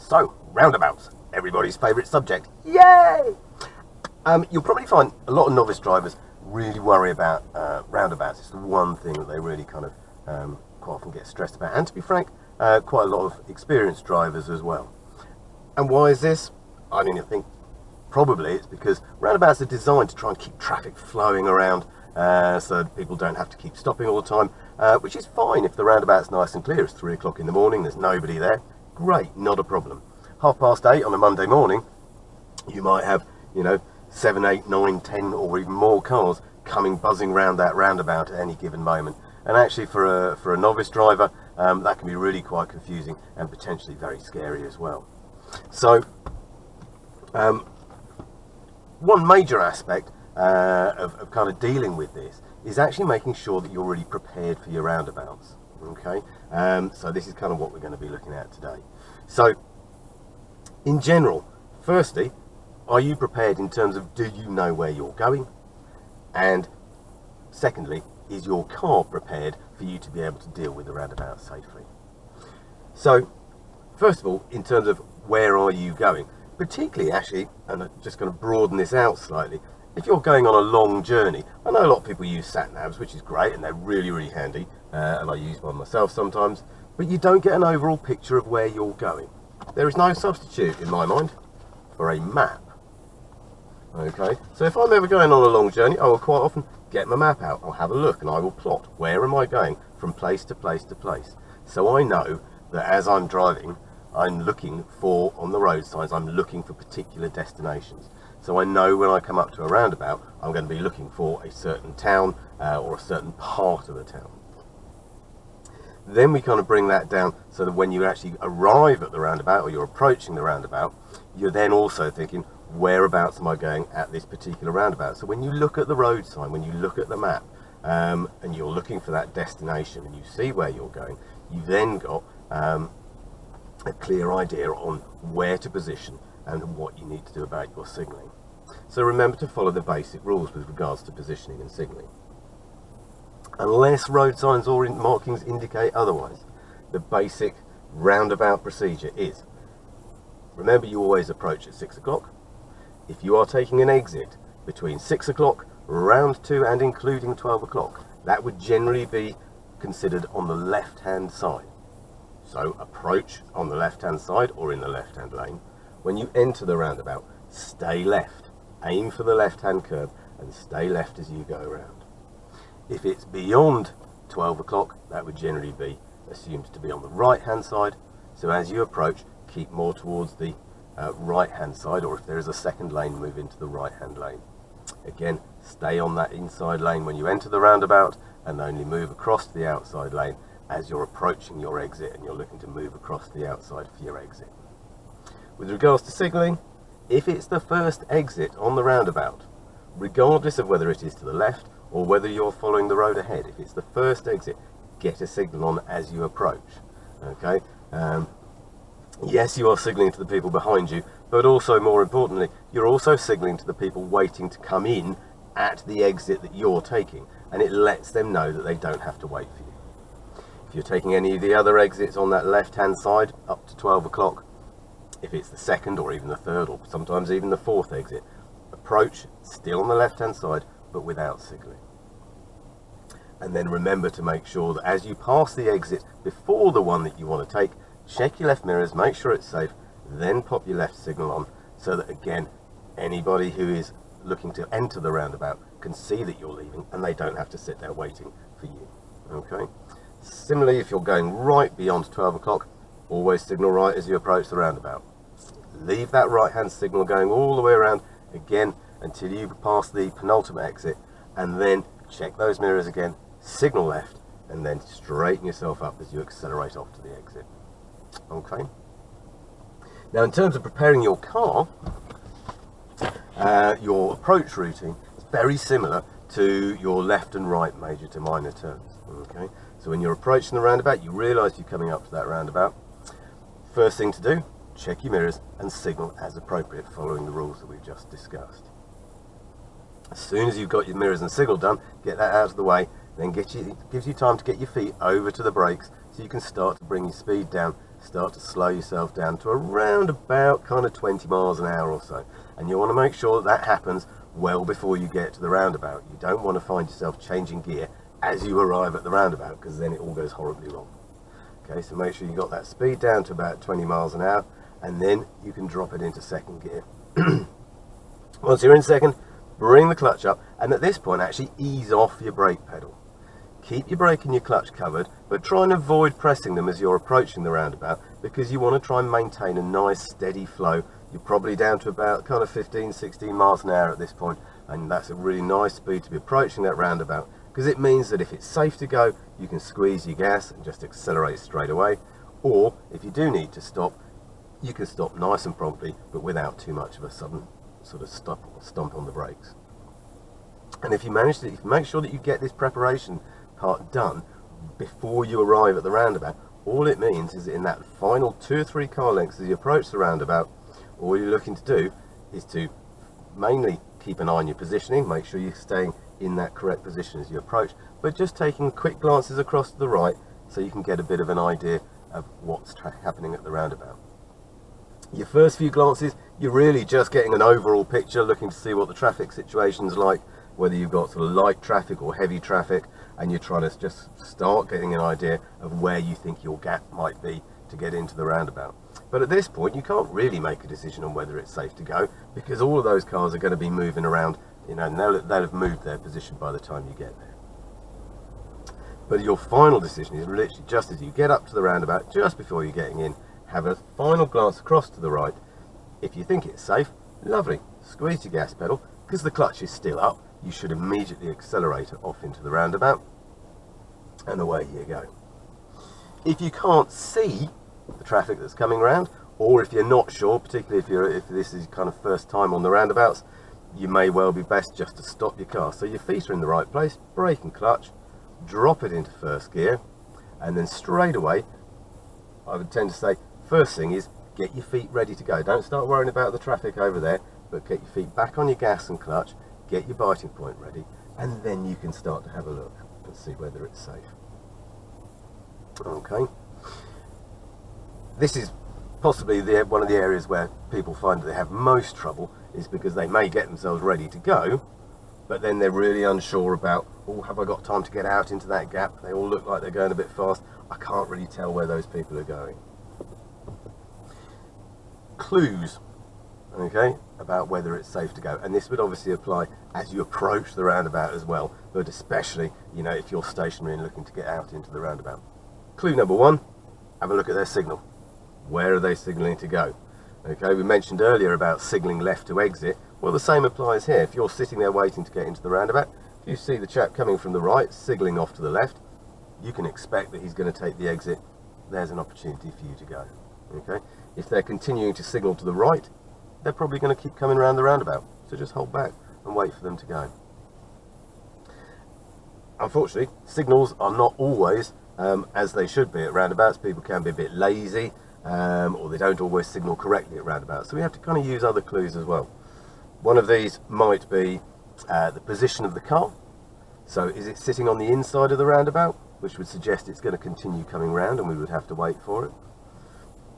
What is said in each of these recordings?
So, roundabouts, everybody's favourite subject. Yay! You'll probably find a lot of novice drivers really worry about roundabouts. It's the one thing that they really kind of quite often get stressed about. And to be frank, quite a lot of experienced drivers as well. And why is this? I mean, I think probably it's because roundabouts are designed to try and keep traffic flowing around so people don't have to keep stopping all the time, which is fine if the roundabout's nice and clear. It's 3 o'clock in the morning, there's nobody there. Great, not a problem. 8:30 on a Monday morning, you might have, 7, 8, 9, 10 or even more cars coming buzzing round that roundabout at any given moment. And actually for a novice driver, that can be really quite confusing and potentially very scary as well. So one major aspect of kind of dealing with this is actually making sure that you're really prepared for your roundabouts. Okay, so this is kind of what we're going to be looking at today. So in general, firstly, are you prepared in terms of, do you know where you're going? And secondly, is your car prepared for you to be able to deal with the roundabout safely? So first of all, in terms of where are you going, particularly actually, and I'm just going to broaden this out slightly, if you're going on a long journey, I know a lot of people use sat navs, which is great and they're really, really handy, and I use one myself sometimes, but you don't get an overall picture of where you're going. There is no substitute in my mind for a map. Okay, so if I'm ever going on a long journey, I will quite often get my map out, I'll have a look and I will plot where am I going from place to place to place. So I know that as I'm driving, I'm looking for, on the road signs, I'm looking for particular destinations. So I know when I come up to a roundabout, I'm going to be looking for a certain town or a certain part of a town. Then we kind of bring that down so that when you actually arrive at the roundabout or you're approaching the roundabout, you're then also thinking, whereabouts am I going at this particular roundabout? So when you look at the road sign, when you look at the map, and you're looking for that destination and you see where you're going, you've then got a clear idea on where to position and what you need to do about your signalling. So remember to follow the basic rules with regards to positioning and signalling. Unless road signs or markings indicate otherwise, the basic roundabout procedure is, remember you always approach at 6 o'clock. If you are taking an exit between 6 o'clock, round 2 and including 12 o'clock, that would generally be considered on the left hand side. So approach on the left hand side or in the left hand lane. When you enter the roundabout, stay left, aim for the left hand curb and stay left as you go around. If it's beyond 12 o'clock, that would generally be assumed to be on the right hand side. So as you approach, keep more towards the right hand side, or if there is a second lane, move into the right hand lane. Again, stay on that inside lane when you enter the roundabout and only move across to the outside lane as you're approaching your exit and you're looking to move across the outside for your exit. With regards to signalling, if it's the first exit on the roundabout, regardless of whether it is to the left or whether you're following the road ahead, if it's the first exit, get a signal on as you approach. Okay. Yes, you are signalling to the people behind you, but also more importantly, you're also signalling to the people waiting to come in at the exit that you're taking, and it lets them know that they don't have to wait for you. If you're taking any of the other exits on that left hand side up to 12 o'clock, if it's the second or even the third or sometimes even the fourth exit, approach still on the left hand side but without signalling. And then remember to make sure that as you pass the exit before the one that you want to take, check your left mirrors, make sure it's safe, then pop your left signal on so that again anybody who is looking to enter the roundabout can see that you're leaving and they don't have to sit there waiting for you. Okay. Similarly, if you're going right beyond 12 o'clock, always signal right as you approach the roundabout. Leave that right hand signal going all the way around again until you pass the penultimate exit, and then check those mirrors again, signal left, and then straighten yourself up as you accelerate off to the exit. Okay. Now in terms of preparing your car, your approach routine is very similar to your left and right major to minor turns. Okay. So when you're approaching the roundabout, you realise you're coming up to that roundabout. First thing to do, check your mirrors and signal as appropriate, following the rules that we've just discussed. As soon as you've got your mirrors and signal done, get that out of the way, then gives you time to get your feet over to the brakes so you can start to bring your speed down start to slow yourself down to around about kind of 20 miles an hour or so. And you want to make sure that happens well before you get to the roundabout. You don't want to find yourself changing gear as you arrive at the roundabout, because then it all goes horribly wrong. Okay, so make sure you got that speed down to about 20 miles an hour, and then you can drop it into second gear. Once you're in second, bring the clutch up, and at this point actually ease off your brake pedal. Keep your brake and your clutch covered, but try and avoid pressing them as you're approaching the roundabout, because you want to try and maintain a nice steady flow. You're probably down to about kind of 15-16 miles an hour at this point, and that's a really nice speed to be approaching that roundabout, because it means that if it's safe to go, you can squeeze your gas and just accelerate straight away. Or if you do need to stop, you can stop nice and promptly, but without too much of a sudden sort of stomp on the brakes. And if you manage to, if you make sure that you get this preparation part done before you arrive at the roundabout, all it means is that in that final 2 or 3 car lengths as you approach the roundabout, all you're looking to do is to mainly keep an eye on your positioning, make sure you're staying in that correct position as you approach, but just taking quick glances across to the right so you can get a bit of an idea of what's happening at the roundabout. Your first few glances, you're really just getting an overall picture, looking to see what the traffic situation's like, whether you've got sort of light traffic or heavy traffic, and you're trying to just start getting an idea of where you think your gap might be to get into the roundabout. But at this point, you can't really make a decision on whether it's safe to go, because all of those cars are going to be moving around, you know, and they'll have moved their position by the time you get there. But your final decision is literally just as you get up to the roundabout, just before you're getting in, have a final glance across to the right. If you think it's safe, lovely, squeeze your gas pedal, because the clutch is still up, you should immediately accelerate it off into the roundabout, and away you go. If you can't see the traffic that's coming around, or if you're not sure, particularly if this is kind of first time on the roundabouts, you may well be best just to stop your car so your feet are in the right place, brake and clutch, drop it into first gear, and then straight away, I would tend to say, first thing is get your feet ready to go. Don't start worrying about the traffic over there, but get your feet back on your gas and clutch, get your biting point ready, and then you can start to have a look and see whether it's safe. Okay. This is possibly one of the areas where people find that they have most trouble, is because they may get themselves ready to go, but then they're really unsure about, oh, have I got time to get out into that gap? They all look like they're going a bit fast. I can't really tell where those people are going. Clues, okay, about whether it's safe to go, and this would obviously apply as you approach the roundabout as well, but especially, you know, if you're stationary and looking to get out into the roundabout. Clue number 1, have a look at their signal. Where are they signaling to go? Okay, we mentioned earlier about signaling left to exit. Well, the same applies here. If you're sitting there waiting to get into the roundabout, if you see the chap coming from the right signaling off to the left, you can expect that he's going to take the exit. There's an opportunity for you to go. Okay, if they're continuing to signal to the right, they're probably going to keep coming around the roundabout, so just hold back and wait for them to go. Unfortunately, signals are not always as they should be at roundabouts. People can be a bit lazy, or they don't always signal correctly at roundabouts, so we have to kind of use other clues as well. One of these might be the position of the car. So is it sitting on the inside of the roundabout, which would suggest it's going to continue coming round and we would have to wait for it?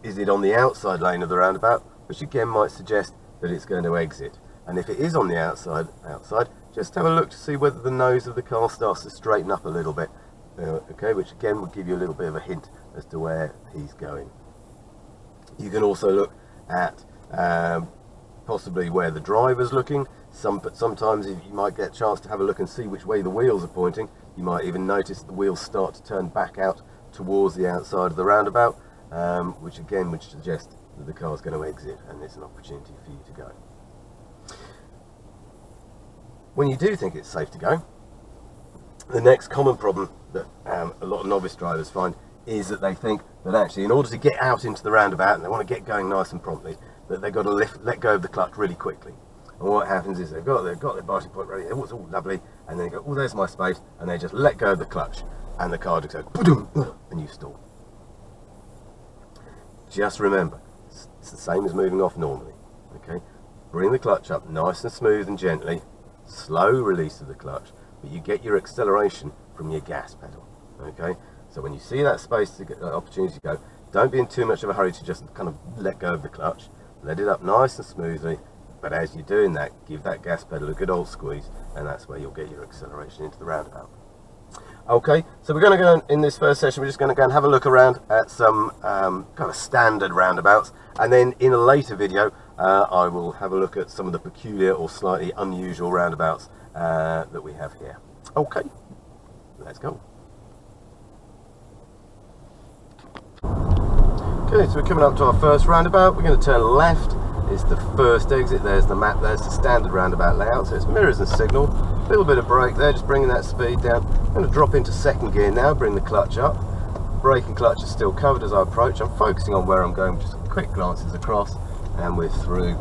Is it on the outside lane of the roundabout, which again might suggest that it's going to exit? And if it is on the outside, just have a look to see whether the nose of the car starts to straighten up a little bit, okay, which again will give you a little bit of a hint as to where he's going. You can also look at possibly where the driver's looking. But sometimes you might get a chance to have a look and see which way the wheels are pointing. You might even notice the wheels start to turn back out towards the outside of the roundabout, which again would suggest that the car's going to exit and there's an opportunity for you to go. When you do think it's safe to go, the next common problem that a lot of novice drivers find is that they think that actually in order to get out into the roundabout, and they want to get going nice and promptly, that they've got to let go of the clutch really quickly. And what happens is they've got their biting point ready, it's all lovely, and then they go, oh, there's my space, and they just let go of the clutch, and the car just goes, boom, and you stall. Just remember, it's the same as moving off normally, okay? Bring the clutch up nice and smooth and gently, slow release of the clutch, but you get your acceleration from your gas pedal, okay? So when you see that space to get that opportunity to go, Don't be in too much of a hurry to just kind of let go of the clutch. Let it up nice and smoothly, but as you're doing that, give that gas pedal a good old squeeze, and that's where you'll get your acceleration into the roundabout. Okay, so we're going to go in this first session, we're just going to go and have a look around at some kind of standard roundabouts, and then in a later video I will have a look at some of the peculiar or slightly unusual roundabouts that we have here. Okay, let's go. Okay, so we're coming up to our first roundabout. We're going to turn left. It's the first exit. There's the map. There's the standard roundabout layout. So it's mirrors and signal. A little bit of brake there, just bringing that speed down. I'm going to drop into second gear now, bring the clutch up. Brake and clutch are still covered as I approach. I'm focusing on where I'm going, just quick glances across, and we're through.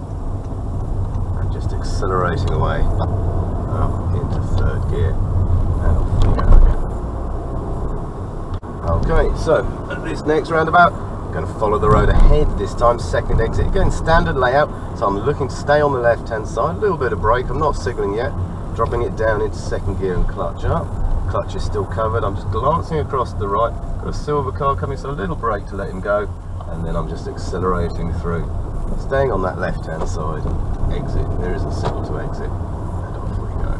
And just accelerating away up into third gear. And off we go again. Okay, so at this next roundabout, going to follow the road ahead, this time second exit. Again, standard layout, so I'm looking to stay on the left hand side. A little bit of brake, I'm not signalling yet. Dropping it down into second gear and clutch up. Clutch is still covered. I'm just glancing across to the right. Got a silver car coming, so a little brake to let him go, and then I'm just accelerating through. Staying on that left hand side. Exit, there is a signal to exit, and off we go.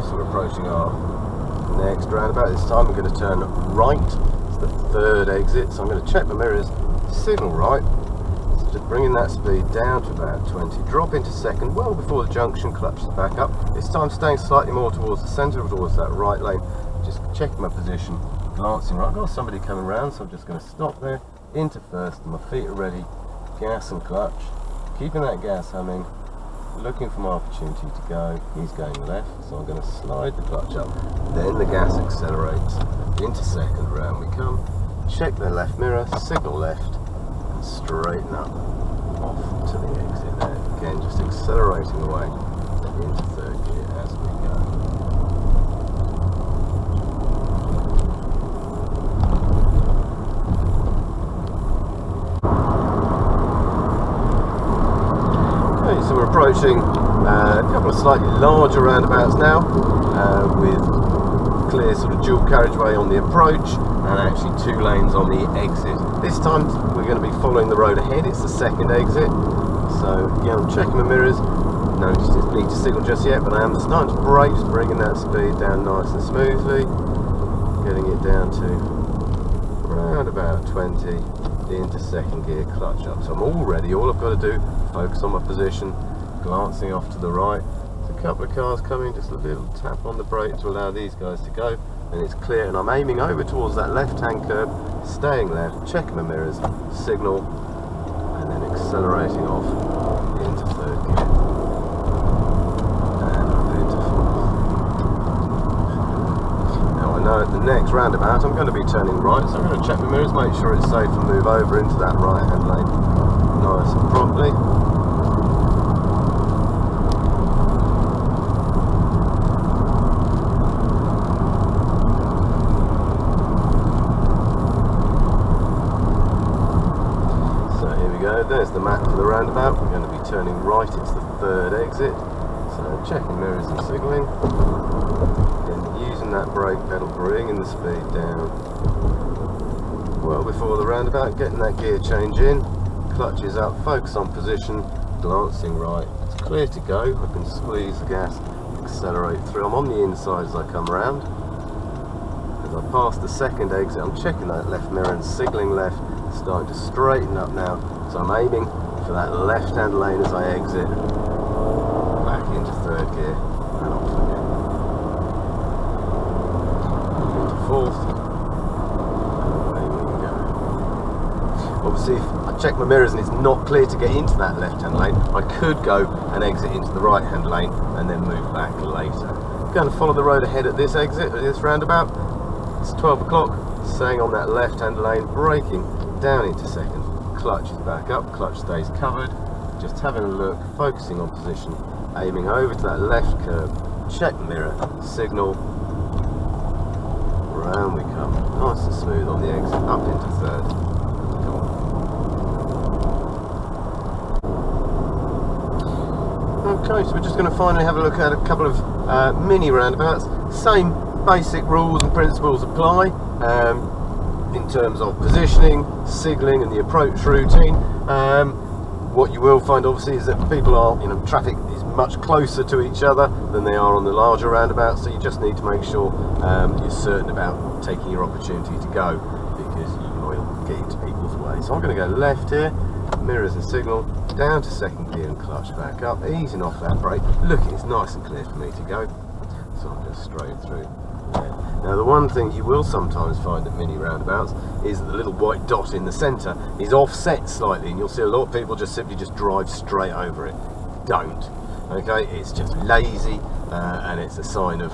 So we're approaching our next roundabout. This time we're going to turn right. It's the third exit, so I'm going to check my mirrors, signal right. So just bringing that speed down to about 20. Drop into second, well before the junction, clutch is back up. This time staying slightly more towards the centre, towards that right lane. Just checking my position, glancing right. I've got somebody coming around, so I'm just going to stop there, into first, and my feet are ready. Gas and clutch, keeping that gas humming. Looking for my opportunity to go. He's going left, so I'm going to slide the clutch up. Then the gas accelerates into second, round we come. Check the left mirror, signal left, and straighten up off to the exit there. Again, just accelerating away into third gear as we go. So we're approaching a couple of slightly larger roundabouts now, with clear sort of dual carriageway on the approach and actually two lanes on the exit. This time we're going to be following the road ahead. It's the second exit, so yeah, I'm checking my mirrors. No need to signal just yet, but I am starting to brake, just bringing that speed down nice and smoothly, getting it down to around about 20. Into second gear, clutch up. So I'm all ready. All I've got to do, focus on my position, glancing off to the right. There's a couple of cars coming, just a little tap on the brake to allow these guys to go, and it's clear. And I'm aiming over towards that left-hand curb, staying left, checking my mirrors, signal, and then accelerating off into third gear. And up into fourth. At the next roundabout I'm going to be turning right, so I'm going to check my mirrors, make sure it's safe and move over into that right hand lane nice and promptly. So here we go, there's the map for the roundabout. We're going to be turning right, it's the third exit, so checking mirrors and signalling. Using that brake pedal, bringing the speed down well before the roundabout, getting that gear change in, clutch is up, focus on position, glancing right, it's clear to go. I can squeeze the gas, accelerate through. I'm on the inside as I come round. As I pass the second exit, I'm checking that left mirror and signalling left, starting to straighten up now, so I'm aiming for that left hand lane as I exit, back into third gear and off again. Fourth, and away we go. Obviously, if I check my mirrors and it's not clear to get into that left-hand lane, I could go and exit into the right-hand lane and then move back later. I'm going to follow the road ahead at this exit, at this roundabout. It's 12 o'clock, staying on that left-hand lane, braking down into second. Clutch is back up, clutch stays covered. Just having a look, focusing on position, aiming over to that left curb, check mirror, signal. Round we come, nice and smooth on the exit, up into third. Okay, so we're just going to finally have a look at a couple of mini roundabouts. Same basic rules and principles apply in terms of positioning, signalling and the approach routine. What you will find obviously is that people are, traffic is much closer to each other than they are on the larger roundabouts, so you just need to make sure you're certain about taking your opportunity to go, because you will get into people's way. So I'm going to go left here, mirrors and signal, down to second gear and clutch back up, easing off that brake. Look, it's nice and clear for me to go, so I'm just straight through. Now the one thing you will sometimes find at mini roundabouts is that the little white dot in the centre is offset slightly, and you'll see a lot of people just simply drive straight over it. Don't. Okay, it's just lazy and it's a sign of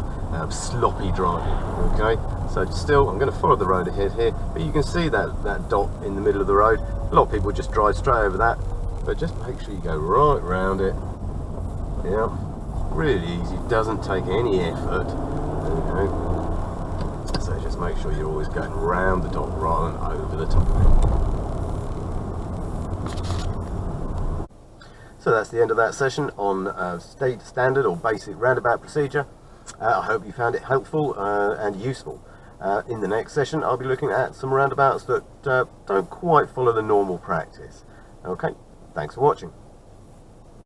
sloppy driving. Okay, so still I'm going to follow the road ahead here, but you can see that dot in the middle of the road. A lot of people just drive straight over that, but just make sure you go right round it. Yeah, really easy, doesn't take any effort. Okay. So just make sure you're always going round the dot rather than over the top of it. So that's the end of that session on standard or basic roundabout procedure. I hope you found it helpful and useful. In the next session I'll be looking at some roundabouts that don't quite follow the normal practice. Okay, thanks for watching.